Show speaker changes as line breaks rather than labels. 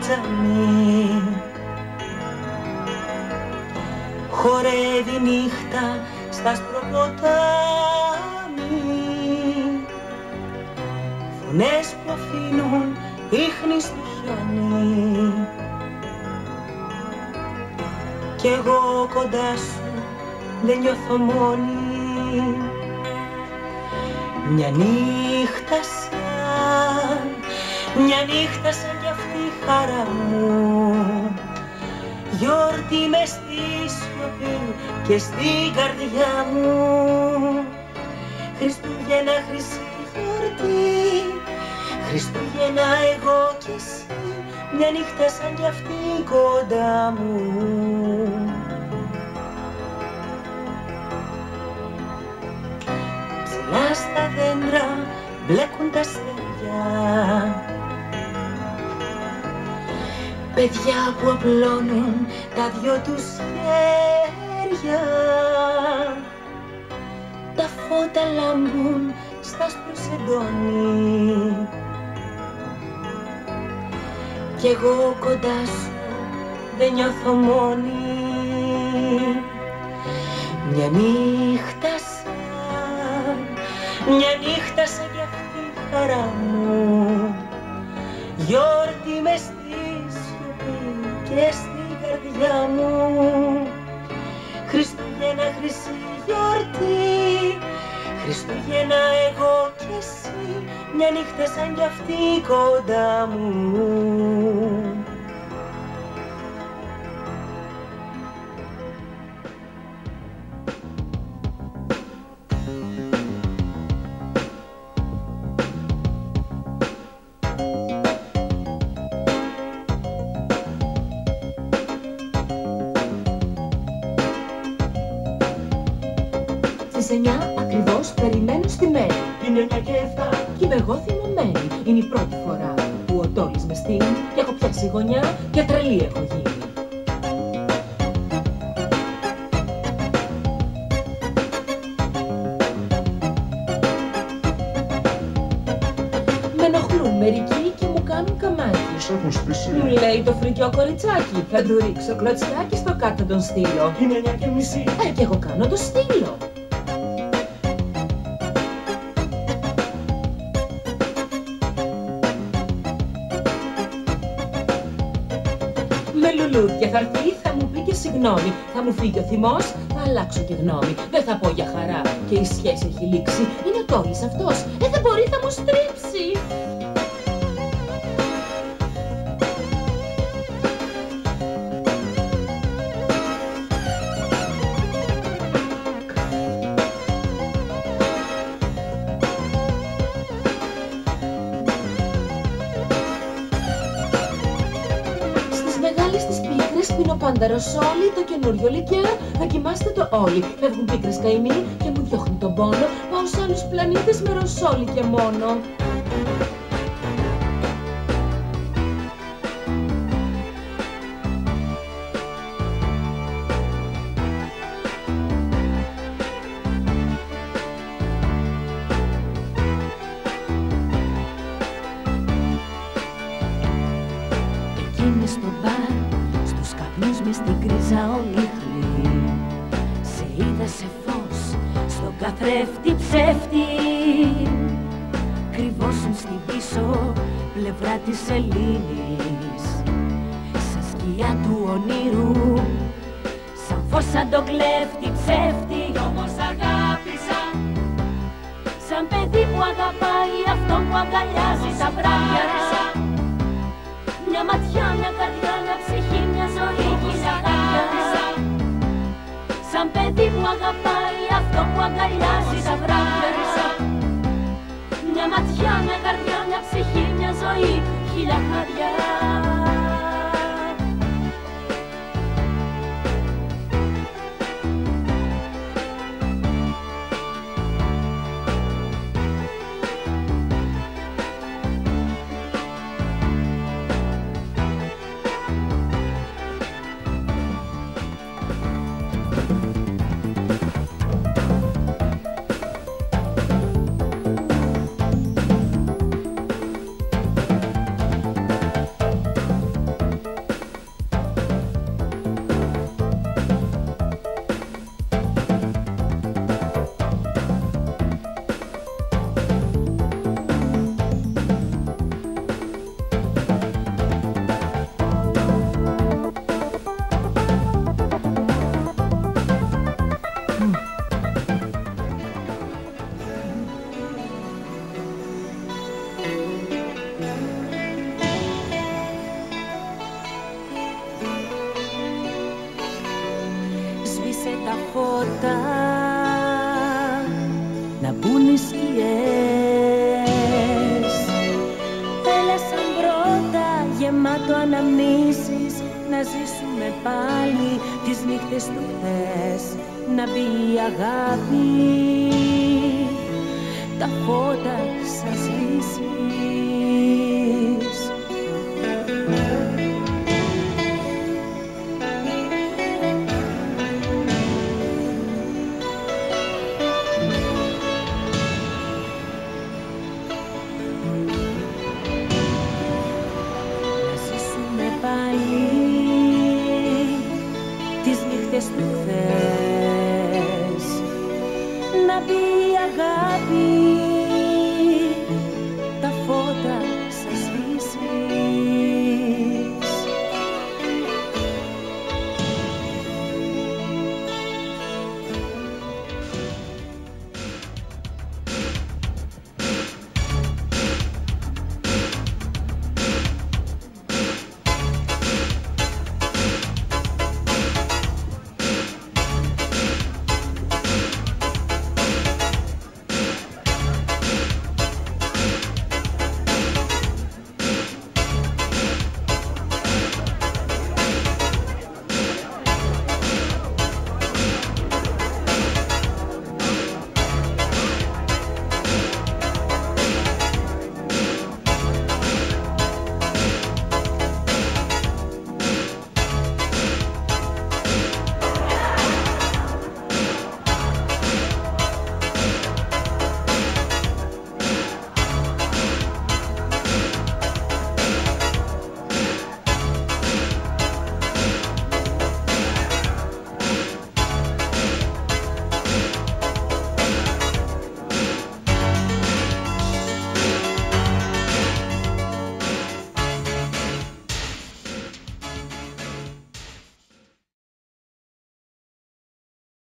τζαμί. Χορεύει νύχτα στα άσπρο ποτάμι, φωνές που αφήνουν ίχνη στο χιόνι. Κι εγώ κοντά σου δεν νιώθω μόνη. Μια νύχτα σαν κι αυτή η χαρά μου, γιορτή μες στη σιωπή και στην καρδιά μου. Χριστούγεννα, χρυσή γιορτή, Χριστούγεννα εγώ κι εσύ, μια νύχτα σαν κι αυτή κοντά μου. Ψηλά στα δέντρα μπλέκουν τα αστέρια, παιδιά που απλώνουν τα δυο τους χέρια. Τα φώτα λάμπουν στα άσπρο σεντόνι, κι εγώ κοντά σου δεν νιώθω μόνη. Μια νύχτα σαν κι αυτή η χαρά μου, γιορτή μες στη σιωπή και στην καρδιά μου. Χριστούγεννα, χρυσή γιορτή, Χριστούγεννα εγώ κι εσύ, μια νύχτα σαν κι αυτή κοντά μου.
Στις 9 ακριβώς περιμένω στη μέρη.
Είναι 9 και 7
Κι είμαι εγώ θυμωμένη. Είναι η πρώτη φορά που ο Τόλης με στείνει και έχω πιάσει γωνιά και τρελή έχω γίνει. Με ενοχλούν μερικοί και μου κάνουν καμάκι. Μου λέει το φρικιό κοριτσάκι, θα του ρίξω κλωτσιάκι στο κάτω τον στείλω.
Είναι 9 και μισή
Κι εγώ κάνω το στείλω. Με λουλούδια θα έρθει, θα μου πει και συγγνώμη. Θα μου φύγει ο θυμός, θα αλλάξω και γνώμη. Δεν θα πω για χαρά και η σχέση έχει λήξει. Είναι ο Τόλης αυτός, δεν μπορεί, θα μου στρίψει. Μεγάλες τις πίκρες πίνω πάντα ροσόλι, το καινούριο λικέρ, δοκιμάστε το όλοι. Φεύγουν πίκρες καημοί και μου διώχνει τον πόνο. Πάω σε άλλους πλανήτες με ροσόλι και μόνο.
Εκείνη στο μπαρ, στους καπνούς μες στην κρίζα ολίχλη, σε είδα σε φως, στον καθρέφτη ψεύτη. Κρυβόσουν στην πίσω πλευρά της σελήνης, σαν σκιά του ονείρου, σαν φως σαν τον κλέφτη ψεύτη. Κι όμως αγάπησα, σαν παιδί που αγαπάει αυτόν που αγκαλιάζει τα βράδια. Μια ματιά, μια καρδιά, μια ψυχή, μια ζωή κι είναι αγάπησα, σαν παιδί που αγαπάει αυτό που αγκαλιάζει τα βράδια. Μια ματιά, μια καρδιά, μια ψυχή, μια ζωή, χίλια χάδια. φώτα, να μπουν οι σκιές. Έλα σαν πρώτα, γεμάτο αναμνήσεις, να ζήσουμε πάλι τις νύχτες του χθες. Να μπει η αγάπη, τα φώτα σας λύσεις. Να ζήσουμε πάλι τις νύχτες του χθες. Να μπει η αγάπη,